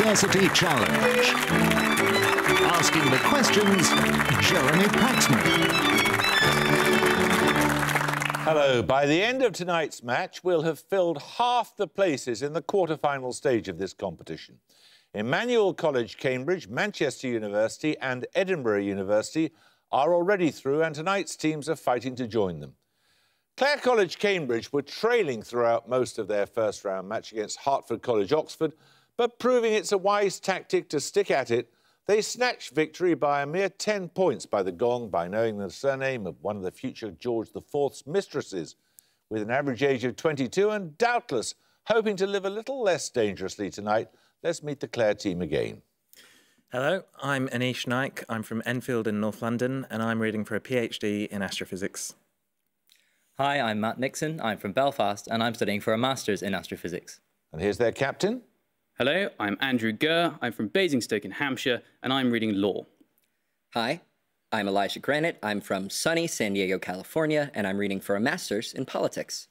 University Challenge. Asking the questions, Jeremy Paxman. Hello. By the end of tonight's match, we'll have filled half the places in the quarter-final stage of this competition. Emmanuel College, Cambridge, Manchester University and Edinburgh University are already through, and tonight's teams are fighting to join them. Clare College, Cambridge were trailing throughout most of their first-round match against Hertford College, Oxford, but proving it's a wise tactic to stick at it, they snatched victory by a mere 10 points by the gong by knowing the surname of one of the future George IV's mistresses, with an average age of 22 and doubtless hoping to live a little less dangerously tonight. Let's meet the Clare team again. Hello, I'm Anish Naik. I'm from Enfield in North London, and I'm reading for a PhD in astrophysics. Hi, I'm Matt Nixon. I'm from Belfast, and I'm studying for a Master's in astrophysics. And here's their captain. Hello, I'm Andrew Gurr. I'm from Basingstoke in Hampshire, and I'm reading law. Hi, I'm Elijah Granite. I'm from sunny San Diego, California, and I'm reading for a Master's in politics.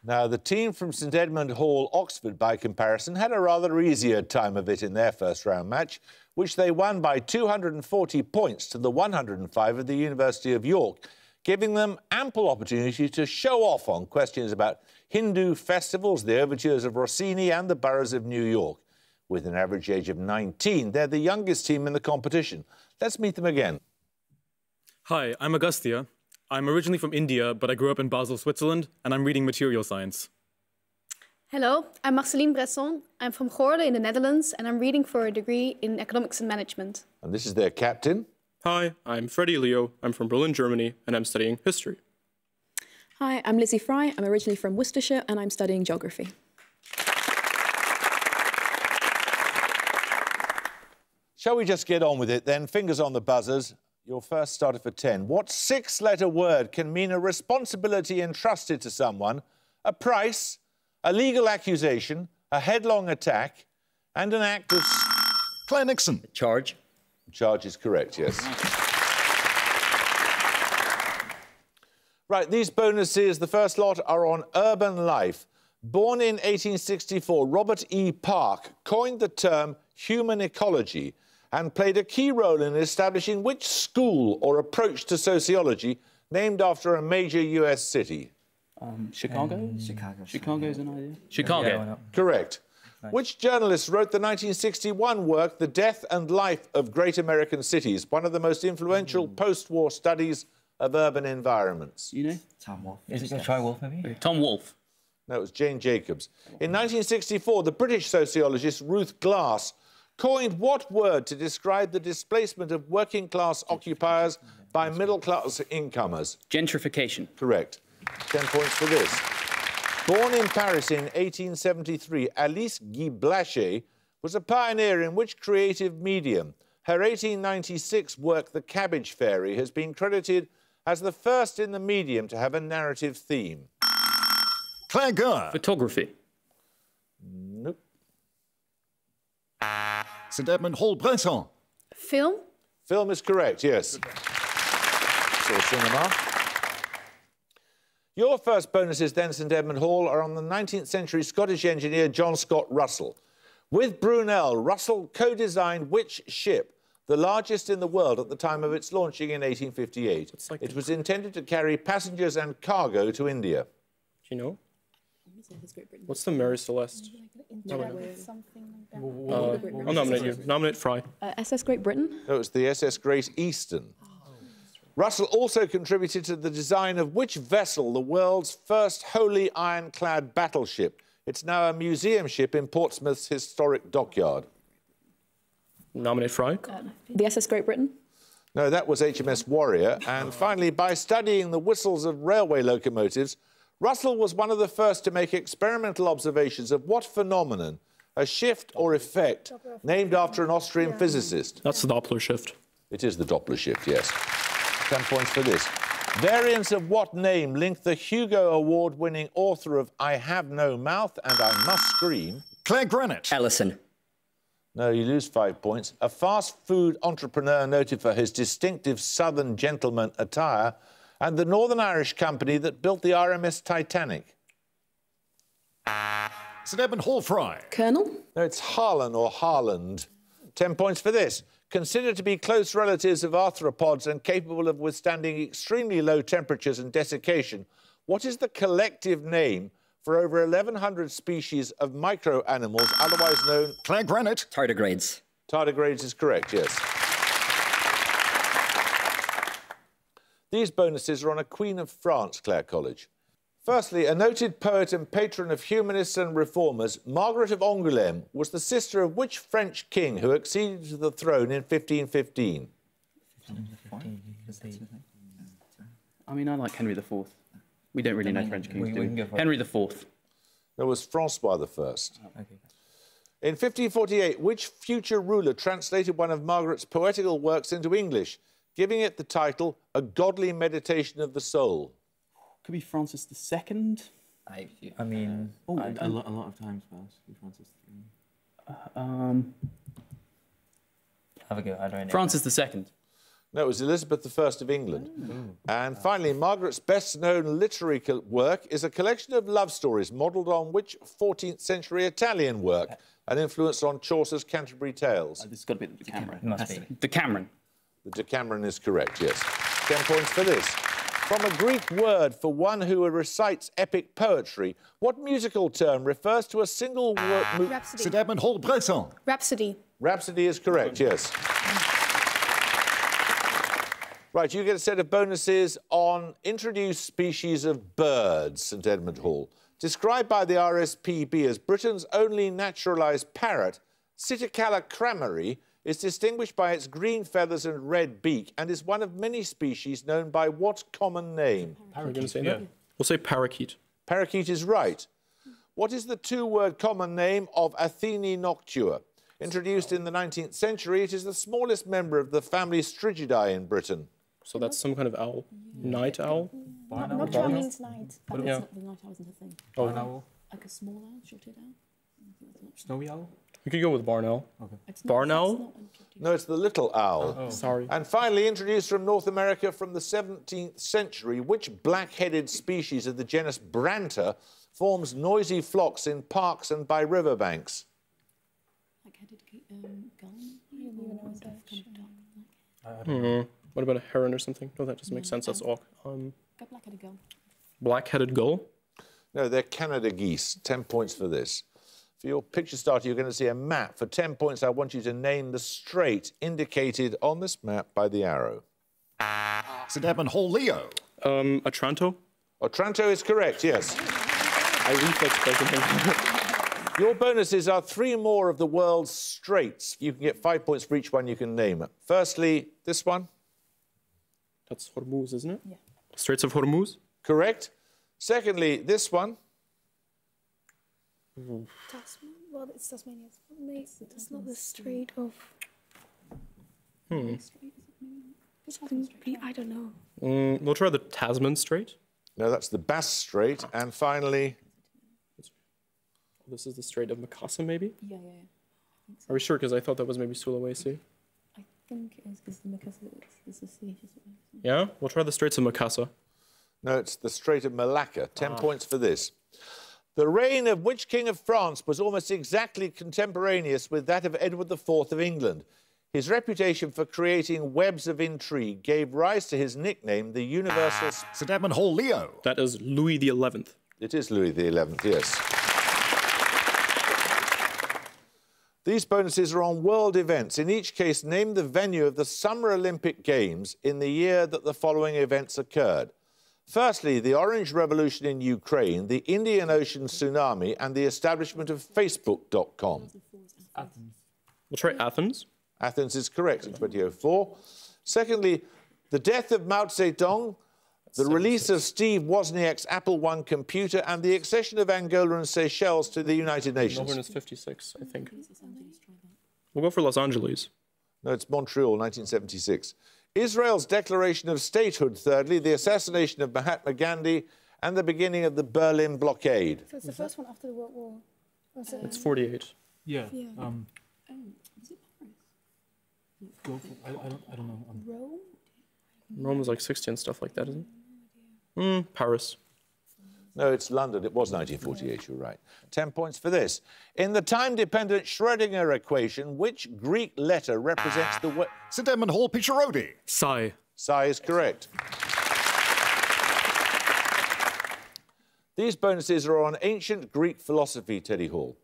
Now, the team from St Edmund Hall, Oxford, by comparison, had a rather easier time of it in their first-round match, which they won by 240 points to the 105 of the University of York, giving them ample opportunity to show off on questions about Hindu festivals, the overtures of Rossini and the boroughs of New York. With an average age of 19, they're the youngest team in the competition. Let's meet them again. Hi, I'm Agustia. I'm originally from India, but I grew up in Basel, Switzerland, and I'm reading material science. Hello, I'm Marceline Bresson. I'm from Goorlen in the Netherlands, and I'm reading for a degree in economics and management. And this is their captain. Hi, I'm Freddie Leo. I'm from Berlin, Germany, and I'm studying history. Hi, I'm Lizzie Fry. I'm originally from Worcestershire, and I'm studying geography. Shall we just get on with it then? Fingers on the buzzers. Your first starter for 10. What six-letter word can mean a responsibility entrusted to someone, a price, a legal accusation, a headlong attack, and an act of... Clare Nixon. Charge. Charge is correct, yes. Right, these bonuses, the first lot, are on urban life. Born in 1864, Robert E. Park coined the term human ecology and played a key role in establishing which school or approach to sociology named after a major US city? Chicago? Chicago. Chicago's an idea. Chicago. Yeah, Correct. Nice. Which journalist wrote the 1961 work, The Death and Life of Great American Cities, one of the most influential post-war studies of urban environments? You know? Tom Wolfe. Is it Troy Wolfe, maybe? Tom Wolfe. No, it was Jane Jacobs. In 1964, the British sociologist Ruth Glass coined what word to describe the displacement of working-class occupiers by middle-class incomers? Gentrification. Correct. 10 points for this. Born in Paris in 1873, Alice Guy Blaché was a pioneer in which creative medium? Her 1896 work, The Cabbage Fairy, has been credited as the first in the medium to have a narrative theme. Clare Gurr. Photography. Nope. St Edmund Hall, Bresson. Film? Film is correct, yes. So cinema. Your first bonuses then, St Edmund Hall, are on the 19th century Scottish engineer John Scott Russell. With Brunel, Russell co-designed which ship, the largest in the world at the time of its launching in 1858? It was intended to carry passengers and cargo to India. Do you know? What's the Mary Celeste? I'll nominate you. Nominate Fry. SS Great Britain? No, it's the SS Great Eastern. Russell also contributed to the design of which vessel, the world's first wholly ironclad battleship? It's now a museum ship in Portsmouth's historic dockyard. Nominate Fry. The SS Great Britain? No, that was HMS Warrior. And finally, by studying the whistles of railway locomotives, Russell was one of the first to make experimental observations of what phenomenon? A shift or effect named after an Austrian physicist. That's the Doppler shift. It is the Doppler shift, yes. 10 points for this. Variants of what name link the Hugo Award-winning author of I Have No Mouth and I Must Scream? Clare Granite. Ellison. No, you lose 5 points. A fast food entrepreneur noted for his distinctive Southern gentleman attire, and the Northern Irish company that built the RMS Titanic. St Edmund Hall Fry. Colonel? No, it's Harlan or Harland. 10 points for this. Considered to be close relatives of arthropods and capable of withstanding extremely low temperatures and desiccation, what is the collective name for over 1,100 species of micro-animals, otherwise known... Clare Granite. Tardigrades. Tardigrades is correct, yes. These bonuses are on a Queen of France, Clare College. Firstly, a noted poet and patron of humanists and reformers, Margaret of Angoulême was the sister of which French king who acceded to the throne in 1515? I mean, I like Henry IV. We don't really know French kings, do we? Henry IV. That was Francois I. In 1548, which future ruler translated one of Margaret's poetical works into English, giving it the title A Godly Meditation of the Soul? Could be Francis II. I mean, a lot of times first. Francis Have a go. I don't know. Francis II. No, it was Elizabeth I of England. And finally, Margaret's best-known literary work is a collection of love stories modelled on which 14th century Italian work and influenced on Chaucer's Canterbury Tales? This has got to be the Decameron. It must be. Decameron. The Decameron is correct, yes. 10 points for this. From a Greek word for one who recites epic poetry, what musical term refers to a single word... Rhapsody. St Edmund Hall Bresson. Rhapsody. Rhapsody is correct, yes. Right, you get a set of bonuses on introduced species of birds, St Edmund Hall. Described by the RSPB as Britain's only naturalised parrot, Citicala crameri is distinguished by its green feathers and red beak and is one of many species known by what common name? Parakeet, yeah. We'll say parakeet. Parakeet is right. What is the two-word common name of Athene noctua? Introduced in the 19th century, it is the smallest member of the family Strigidae in Britain. So that's some kind of owl. Night owl? Noctua means night. Yeah. The night owl isn't a thing. Oh. Owl. Like a small owl, shorted owl? Snowy owl? We could go with barn owl. Okay. Barn owl? No, it's the little owl. Oh. Sorry. And finally, introduced from North America from the 17th century, which black-headed species of the genus Branta forms noisy flocks in parks and by riverbanks? Black-headed gull? What about a heron or something? No, that doesn't make sense. That's auk. Black-headed gull. Black-headed gull? No, they're Canada geese. 10 points for this. For your picture starter, you're going to see a map. For 10 points, I want you to name the strait indicated on this map by the arrow. St Edmund Hall Leo. Otranto? Otranto is correct, yes. I reflex present. Your bonuses are 3 more of the world's straits. You can get 5 points for each one you can name. Firstly, this one. That's Hormuz, isn't it? Yeah. Straits of Hormuz? Correct. Secondly, this one. Tasman? Well, it's Tasmania. It's not the Strait of... I don't know. We'll try the Tasman Strait. No, that's the Bass Strait. And finally... This is the Strait of Mikasa, maybe? Yeah. Are we sure? Because I thought that was maybe Sulawesi. I think it is because the Mikasa is a sea. Yeah? We'll try the Straits of Mikasa. No, it's the Strait of Malacca. 10 points for this. The reign of which king of France was almost exactly contemporaneous with that of Edward IV of England? His reputation for creating webs of intrigue gave rise to his nickname, the Universal... St Edmund Hall Leo. That is Louis XI. It is Louis XI, yes. These bonuses are on world events. In each case, name the venue of the Summer Olympic Games in the year that the following events occurred. Firstly, the Orange Revolution in Ukraine, the Indian Ocean tsunami, and the establishment of Facebook.com. Athens. We'll try Athens. Athens is correct in 2004. Secondly, the death of Mao Zedong, the release of Steve Wozniak's Apple I computer, and the accession of Angola and Seychelles to the United Nations. Melbourne is 56, I think. We'll go for Los Angeles. No, it's Montreal, 1976. Israel's declaration of statehood, thirdly, the assassination of Mahatma Gandhi, and the beginning of the Berlin blockade. So it's the first one after the World War. It's 48. Yeah. Is it Paris? Go for, I don't know. Rome? Rome was like 60 and stuff like that, isn't it? Paris. No, it's London. It was 1948, you're right. 10 points for this. In the time-dependent Schrödinger equation, which Greek letter represents the word... St Edmund Hall, Picciarodi. Psi. Psi is correct. These bonuses are on ancient Greek philosophy, Teddy Hall.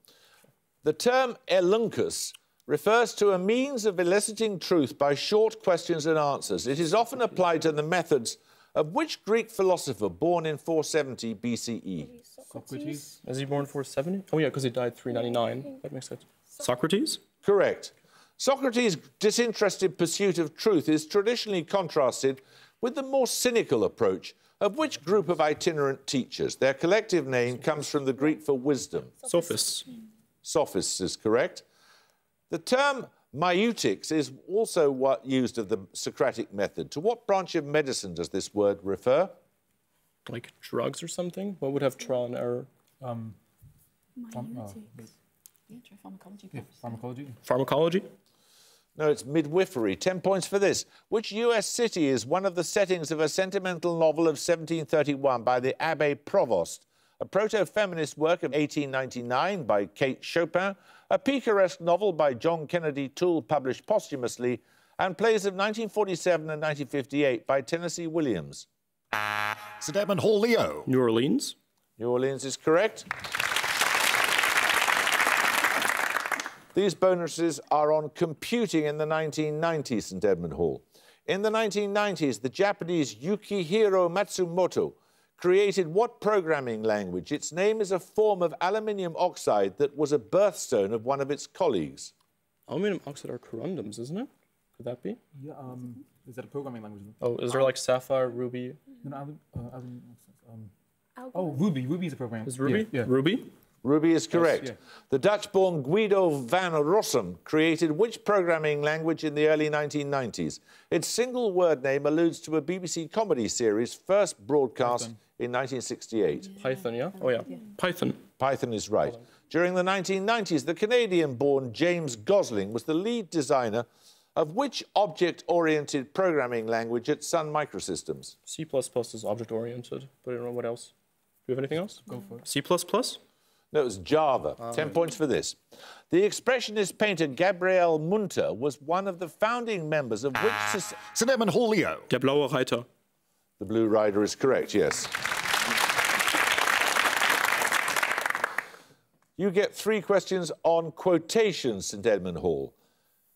The term elunkus refers to a means of eliciting truth by short questions and answers. It is often applied to the methods of which Greek philosopher born in 470 BCE? Socrates. Is he born 470? Oh, yeah, because he died 399. That makes sense. Socrates? Correct. Socrates' disinterested pursuit of truth is traditionally contrasted with the more cynical approach of which group of itinerant teachers? Their collective name comes from the Greek for wisdom. Sophists. Sophists is correct. The term maiutics is also what used of the Socratic method. To what branch of medicine does this word refer? Like drugs or something? What would have trial and error? Pharmacology. Pharmacology? No, it's midwifery. 10 points for this. Which US city is one of the settings of a sentimental novel of 1731 by the Abbé Provost, a proto-feminist work of 1899 by Kate Chopin, a picaresque novel by John Kennedy Toole published posthumously, and plays of 1947 and 1958 by Tennessee Williams? St Edmund Hall, Leo. New Orleans? New Orleans is correct. These bonuses are on computing in the 1990s, St Edmund Hall. In the 1990s, the Japanese Yukihiro Matsumoto created what programming language? Its name is a form of aluminium oxide that was a birthstone of one of its colleagues. Aluminium oxide are corundums, isn't it? Could that be? Yeah, is that a programming language? Oh, is there like Sapphire, Ruby? No, Ruby. Ruby is a program. Is Ruby? Yeah. Ruby? Ruby is correct. Yes, yeah. The Dutch-born Guido van Rossum created which programming language in the early 1990s? Its single word name alludes to a BBC comedy series first broadcast in 1968. Python, yeah? Oh, yeah. Python. Python is right. During the 1990s, the Canadian-born James Gosling was the lead designer of which object-oriented programming language at Sun Microsystems? C++ is object-oriented, but I don't know what else. Do you have anything else? Go for it. C++? No, it was Java. 10 points for this. The expressionist painter Gabriel Munter was one of the founding members of which... St Edmund Hall, Leo. Der blaue Reiter. The Blue Rider is correct, yes. You get 3 questions on quotations, St Edmund Hall.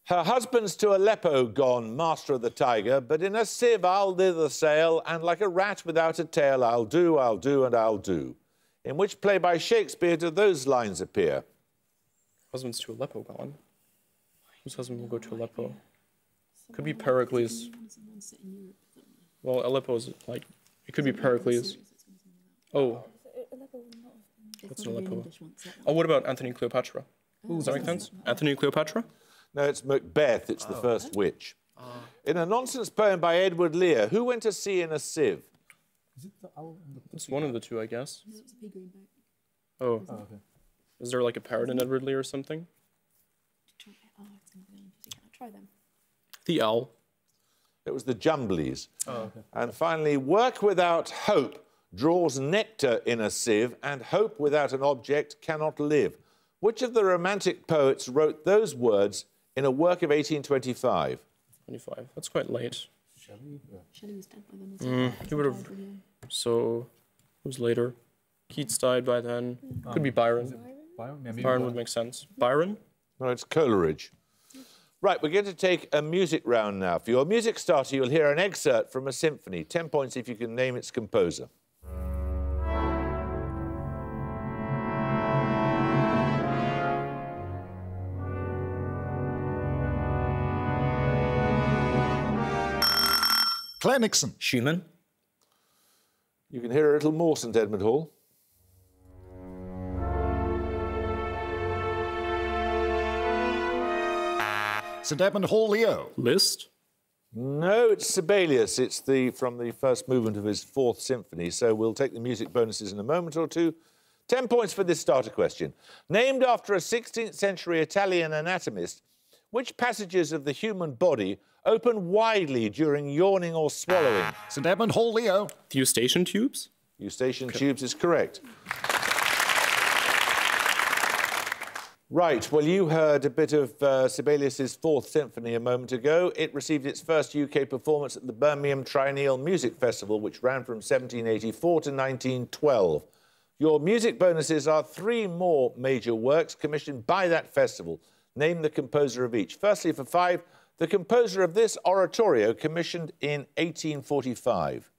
Her husband's to Aleppo gone, master of the tiger, but in a sieve I'll thither sail, and like a rat without a tail I'll do, and I'll do. In which play by Shakespeare do those lines appear? Husband's to Aleppo gone. Whose husband will go to Aleppo? Could be Pericles. Well, Aleppo is like... It could be Pericles. Oh. What's an Aleppo? Oh, what about Anthony and Cleopatra? Does that make sense? Anthony and Cleopatra? No, it's Macbeth. It's the first witch. In a nonsense poem by Edward Lear, who went to sea in a sieve? It's one of the two, I guess. Oh. Okay. Is there like a parrot in Edward Lear or something? Try them. The owl. It was the Jumblies. Oh, okay. And finally, work without hope draws nectar in a sieve, and hope without an object cannot live. Which of the Romantic poets wrote those words in a work of 1825? 25. That's quite late. Shelley was dead by then. He would have... So, who's later? Keats died by then. Could be Byron. Byron would make sense. Byron? No, it's Coleridge. Right, we're going to take a music round now. For your music starter, you'll hear an excerpt from a symphony. 10 points if you can name its composer. Clare Nixon. Schumann. You can hear a little more, St Edmund Hall. St Edmund Hall, Leo. Liszt? No, it's Sibelius. It's from the first movement of his 4th symphony, so we'll take the music bonuses in a moment or two. 10 points for this starter question. Named after a 16th century Italian anatomist, which passages of the human body open widely during yawning or swallowing? St Edmund Hall, Leo. The Eustachian tubes? Eustachian tubes is correct. Right, well, you heard a bit of Sibelius's Fourth Symphony a moment ago. It received its first UK performance at the Birmingham Triennial Music Festival, which ran from 1784 to 1912. Your music bonuses are 3 more major works commissioned by that festival. Name the composer of each. Firstly, for 5, the composer of this oratorio commissioned in 1845.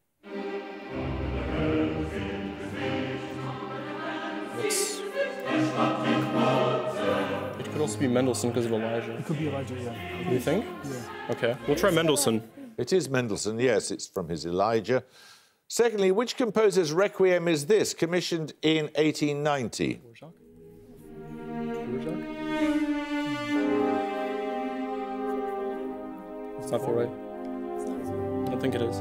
It could also be Mendelssohn because of Elijah. It could be Elijah, yeah. You think? Yeah. Okay, we'll try Mendelssohn. It is Mendelssohn, yes, it's from his Elijah. Secondly, which composer's Requiem is this, commissioned in 1890? It's not the right. I don't think it is.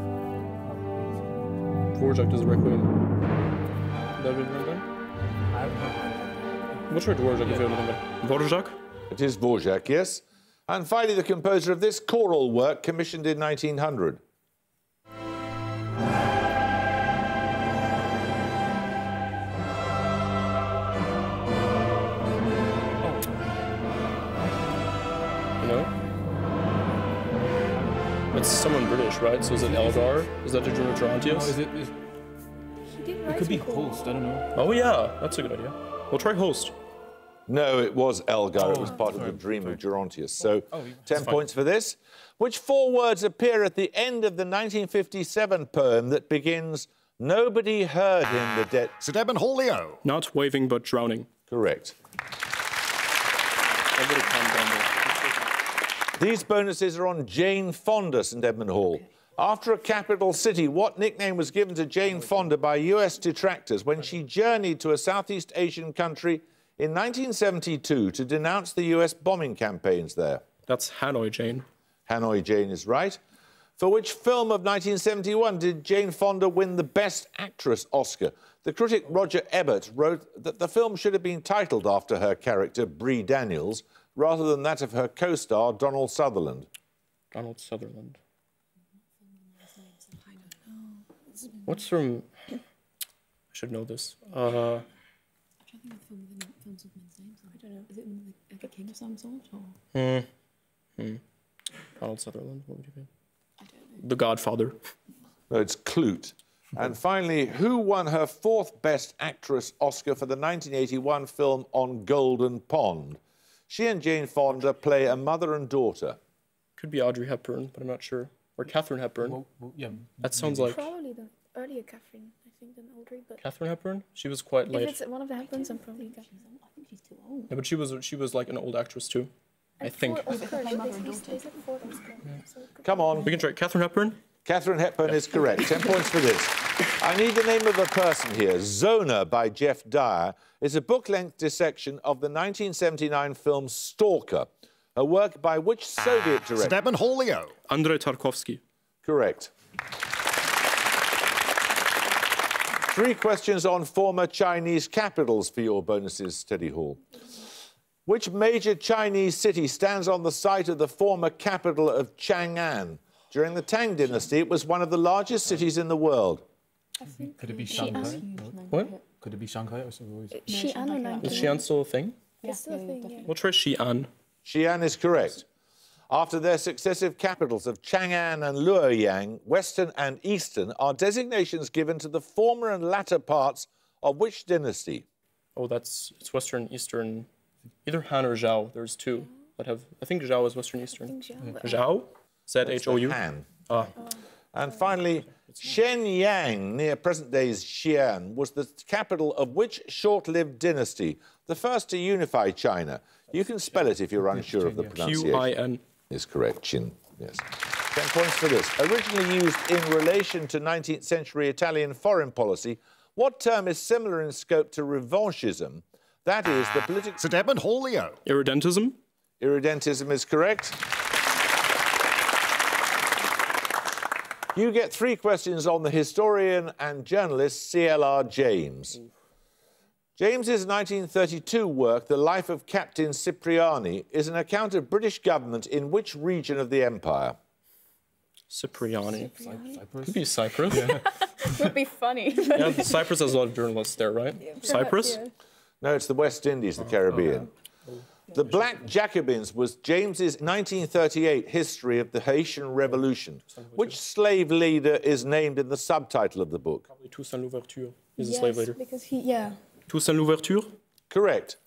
Dvorak does a Requiem. That would be right then? We'll try Dvorak if you have anything. Dvorak? It is Dvorak, yes. And finally, the composer of this choral work, commissioned in 1900. It's someone British, right? So is it Elgar? Is that the Gerontius? No, it could be Holst, I don't know. Oh yeah, that's a good idea. We'll try Holst. No, it was Elgar. It was part of the dream of Gerontius. So 10 points for this. Which 4 words appear at the end of the 1957 poem that begins, "Nobody heard him, the dead..." St. Edmund Holio. Not waving, but drowning. Correct. These bonuses are on Jane Fonda, St. Edmund Hall. After a capital city, what nickname was given to Jane Fonda by US detractors when she journeyed to a Southeast Asian country in 1972 to denounce the US bombing campaigns there? That's Hanoi Jane. Hanoi Jane is right. For which film of 1971 did Jane Fonda win the Best Actress Oscar? The critic Roger Ebert wrote that the film should have been titled after her character, Bree Daniels, rather than that of her co-star, Donald Sutherland. Donald Sutherland. What's from... I should know this. I don't know. Is it like a king of some sort? Or? Donald Sutherland, what would you be? I don't know. The Godfather. No, it's Clute. And finally, who won her 4th Best Actress Oscar for the 1981 film On Golden Pond? She and Jane Fonda play a mother and daughter. Could be Audrey Hepburn, but I'm not sure. Or Katharine Hepburn. Well, yeah. That sounds like... Probably the earlier Catherine, I think, than Audrey, but... Katharine Hepburn? She was quite late. If it's one of the Hepburns, I'm probably... I think she's too old. Yeah, but she was like an old actress too. I think. Come on. We can try Katharine Hepburn. Katharine Hepburn is correct. 10 points for this. I need the name of a person here. Zona by Jeff Dyer is a book-length dissection of the 1979 film Stalker, a work by which Soviet director? St. Edmund Holio. Andrei Tarkovsky. Correct. 3 questions on former Chinese capitals for your bonuses, Teddy Hall. Which major Chinese city stands on the site of the former capital of Chang'an? During the Tang Dynasty, it was one of the largest cities in the world. Could it be Shanghai? What? Could it be Shanghai or something? Xi'an. Is Xi'an still a thing? It's still a thing, yeah. We'll try Xi'an. Xi'an is correct. After their successive capitals of Chang'an and Luoyang, Western and Eastern are designations given to the former and latter parts of which dynasty? Oh, it's Western, Eastern, either Han or Zhao. There's 2 that have. I think Zhao is Western, Eastern. Zhao? Z-H-O-U? Han. Ah. And finally, Shenyang, near present-day's Xi'an, was the capital of which short-lived dynasty? The first to unify China. You can spell it if you're unsure of the pronunciation. Q-I-N. Is correct, Qin, yes. 10 points for this. Originally used in relation to 19th century Italian foreign policy, what term is similar in scope to revanchism? That is the political... St. Edmund Holio. Irredentism? Irredentism is correct. You get 3 questions on the historian and journalist C.L.R. James. James's 1932 work, The Life of Captain Cipriani, is an account of British government in which region of the empire? Cipriani. Could be Cyprus. Would be funny. Yeah, Cyprus has a lot of journalists there, right? Cyprus? Yeah. No, it's the West Indies, the Caribbean. The Black Jacobins was James's 1938 history of the Haitian Revolution. Which slave leader is named in the subtitle of the book? Probably Toussaint Louverture. He's a slave leader. Because yeah. Toussaint Louverture? Correct.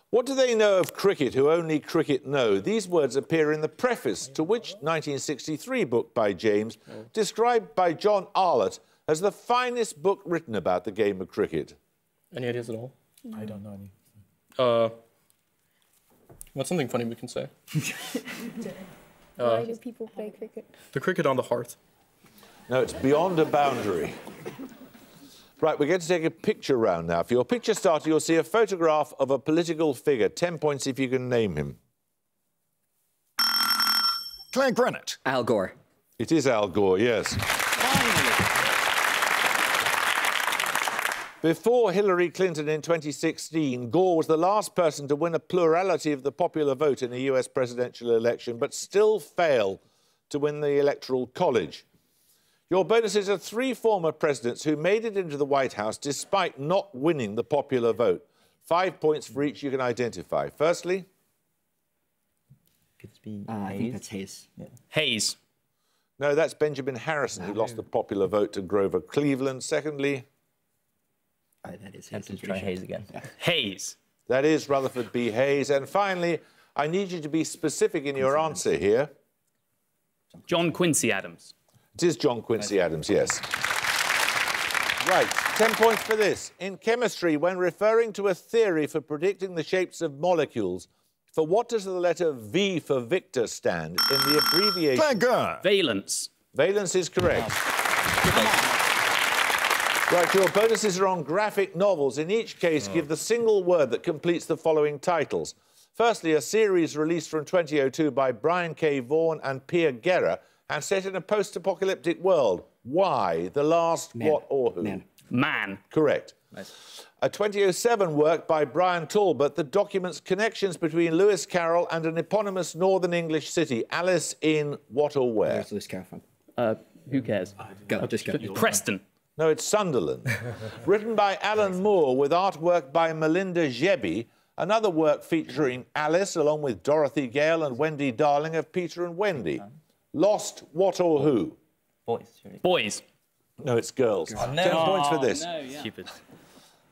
What do they know of cricket who only cricket know? These words appear in the preface to which 1963 book by James, described by John Arlott as the finest book written about the game of cricket. Any ideas at all? I don't know any. What's something funny we can say? Why do people play cricket? The cricket on the hearth. No, it's beyond a boundary. Right, we're going to take a picture round now. For your picture starter, you'll see a photograph of a political figure. 10 points if you can name him. Clare Granite. Al Gore. It is Al Gore, yes. Before Hillary Clinton in 2016, Gore was the last person to win a plurality of the popular vote in a US presidential election, but still failed to win the Electoral College. Your bonuses are 3 former presidents who made it into the White House despite not winning the popular vote. 5 points for each you can identify. Firstly? Could be I think that's Hayes. Yeah. Hayes. No, that's Benjamin Harrison, who lost the popular vote to Grover Cleveland. Secondly? That is Have to try Hayes again. Yeah. Hayes. That is Rutherford B. Hayes. And finally, I need you to be specific in your answer here. John Quincy Adams. It is John Quincy Adams, yes. Right, 10 points for this. In chemistry, when referring to a theory for predicting the shapes of molecules, for what does the letter V for Victor stand in the abbreviation? Clare Gurr. Valence. Valence is correct. Right, your bonuses are on graphic novels. In each case, give the single word that completes the following titles. Firstly, a series released from 2002 by Brian K. Vaughan and Pierre Guerra and set in a post-apocalyptic world. Why? The Last What or Who? Man. Correct. Nice. A 2007 work by Brian Talbot that documents connections between Lewis Carroll and an eponymous Northern English city, Alice in what or where? Where's Lewis Carroll from? Who cares? Go, just go. Preston. No, it's Sunderland. Written by Alan Moore with artwork by Melinda Gebbie, another work featuring Alice along with Dorothy Gale and Wendy Darling of Peter and Wendy. Lost What or Who? Boys. Surely. Boys. No, it's girls. Oh, no. 10 points for this. No, yeah. Stupid.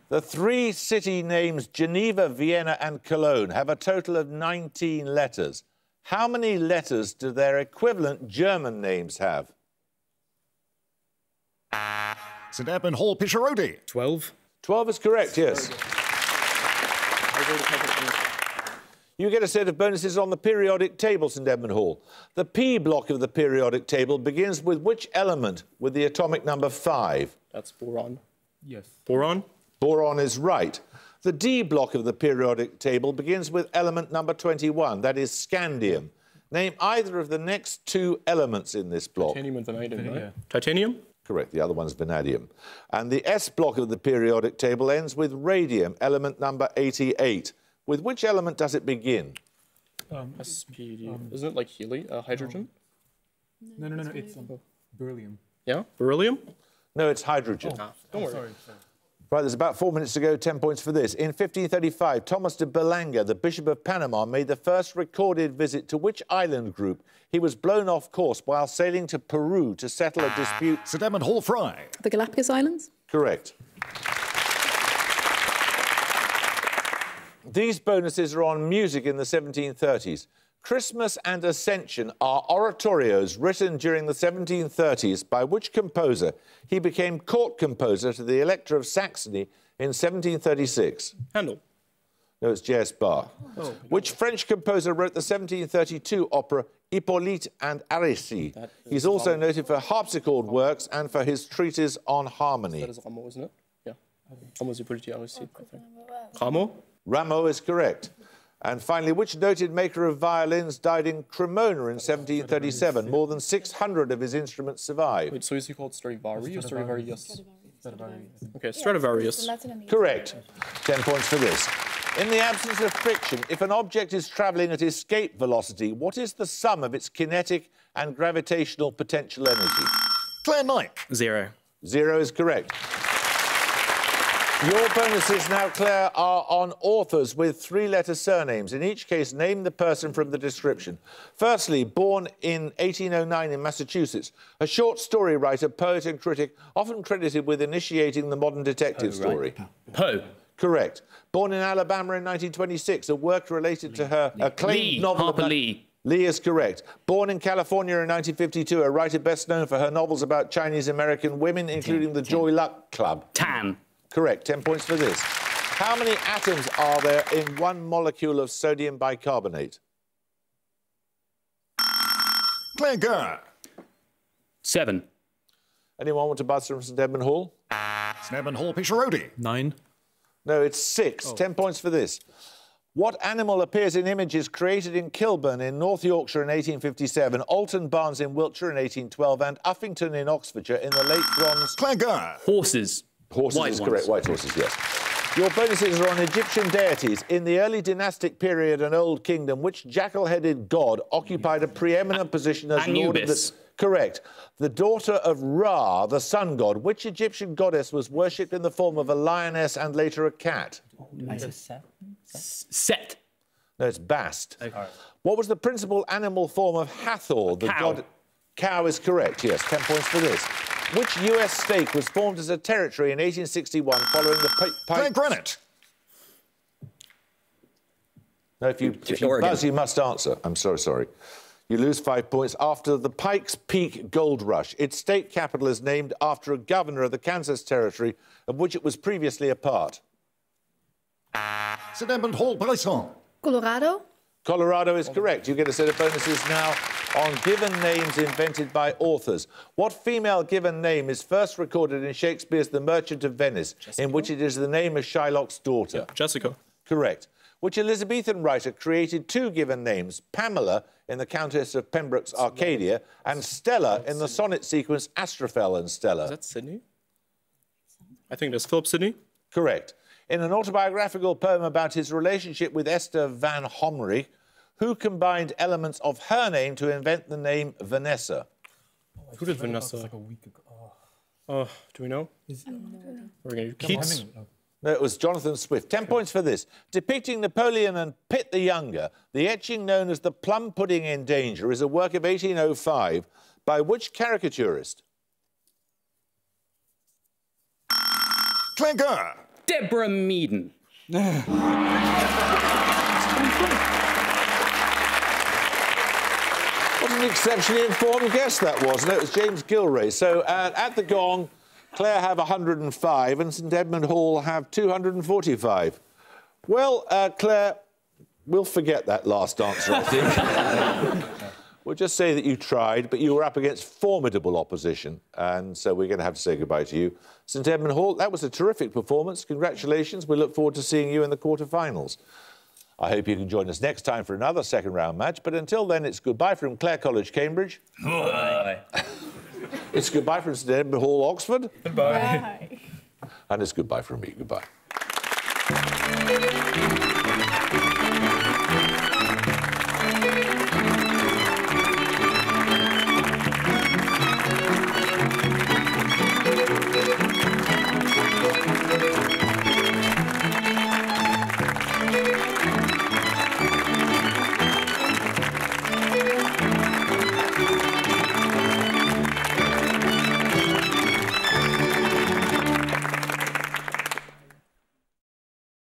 The 3 city names Geneva, Vienna and Cologne have a total of 19 letters. How many letters do their equivalent German names have? St Edmund Hall Pisciarodi. 12. 12 is correct, yes. You get a set of bonuses on the periodic table, St Edmund Hall. The P block of the periodic table begins with which element with the atomic number 5? That's boron. Yes. Boron? Boron is right. The D block of the periodic table begins with element number 21, that is scandium. Name either of the next 2 elements in this block. Titanium and vanadium, right? Titanium? Correct, the other one's vanadium. And the S block of the periodic table ends with radium, element number 88. With which element does it begin? SPD. Isn't it like hydrogen? No. It's beryllium. Yeah? Beryllium? No, it's hydrogen. Don't worry. Sorry. Right, there's about 4 minutes to go, 10 points for this. In 1535, Thomas de Berlanga, the Bishop of Panama, made the first recorded visit to which island group? He was blown off course while sailing to Peru to settle a dispute. St Edmund Hall Fry. The Galapagos Islands? Correct. These bonuses are on music in the 1730s. Christmas and Ascension are oratorios written during the 1730s by which composer? He became court composer to the Elector of Saxony in 1736. Handel. No, it's J.S. Bach. Oh. Which French composer wrote the 1732 opera Hippolyte and Aricie? He's also noted for harpsichord works and for his treatise on harmony. That is Rameau, isn't it? Yeah. Rameau's Hippolyte and Aricie, I think. Rameau? Rameau is correct. And finally, which noted maker of violins died in Cremona in 1737? More than 600 of his instruments survive. Wait, so is he called Stradivari or Stradivarius? Stradivarius. Okay, Stradivarius. Correct. 10 points for this. In the absence of friction, if an object is travelling at escape velocity, what is the sum of its kinetic and gravitational potential energy? Clare Nike. 0. 0 is correct. Your bonuses now, Claire, are on authors with three-letter surnames. In each case, name the person from the description. Firstly, born in 1809 in Massachusetts, a short story writer, poet and critic, often credited with initiating the modern detective story. Poe. Correct. Born in Alabama in 1926, a work related to her acclaimed novel... Harper Lee. Lee is correct. Born in California in 1952, a writer best known for her novels about Chinese-American women, including The Joy Luck Club. Tan. Correct. 10 points for this. How many atoms are there in one molecule of sodium bicarbonate? Clare Gurr. 7. Anyone want to buzz from St Edmund Hall? St Edmund Hall Pisciarodi. 9. No, it's 6. 10 points for this. What animal appears in images created in Kilburn in North Yorkshire in 1857, Alton Barnes in Wiltshire in 1812 and Uffington in Oxfordshire in the late Bronze... Clare Gurr. Horses. Horses White is ones. correct. White horses, yes. Your bonuses are on Egyptian deities. In the early dynastic period and Old Kingdom, which jackal-headed god occupied a preeminent position as Lord of Anubis. the... Correct. The daughter of Ra, the sun god. Which Egyptian goddess was worshipped in the form of a lioness and later a cat? Set. No, it's Bast. Okay. What was the principal animal form of Hathor? The cow. god... Cow is correct, yes. 10 points for this. Which US state was formed as a territory in 1861 following the Clare Granite. No, if you buzz, you must answer. I'm sorry. You lose 5 points after the Pikes Peak Gold Rush. Its state capital is named after a governor of the Kansas Territory, of which it was previously a part. St Edmund Hall Bryson. Colorado. Colorado is correct. You get a set of bonuses now on given names invented by authors. What female given name is first recorded in Shakespeare's The Merchant of Venice, in which it is the name of Shylock's daughter? Jessica. Correct. Which Elizabethan writer created two given names, Pamela in the Countess of Pembroke's Arcadia and Stella in the sonnet sequence Astrophel and Stella? Is that Sydney? I think that's Philip Sidney. Correct. In an autobiographical poem about his relationship with Esther van Homrich, who combined elements of her name to invent the name Vanessa? Who did Vanessa? Like a week ago. Do we know? We're going to Keats. No, it was Jonathan Swift. 10 points for this. Depicting Napoleon and Pitt the Younger, the etching known as The Plum Pudding in Danger is a work of 1805 by which caricaturist? Clare Gurr. Deborah Meaden. What an exceptionally informed guess that was. No, it was James Gilray. So at the gong, Clare have 105 and St Edmund Hall have 245. Well, Clare, we'll forget that last answer, I think. We'll just say that you tried, but you were up against formidable opposition, and so we're going to have to say goodbye to you. St Edmund Hall, that was a terrific performance. Congratulations. We look forward to seeing you in the quarter-finals. I hope you can join us next time for another second-round match, but until then, it's goodbye from Clare College, Cambridge. Bye. It's goodbye from St Edmund Hall, Oxford. Goodbye. And it's goodbye from me. Goodbye.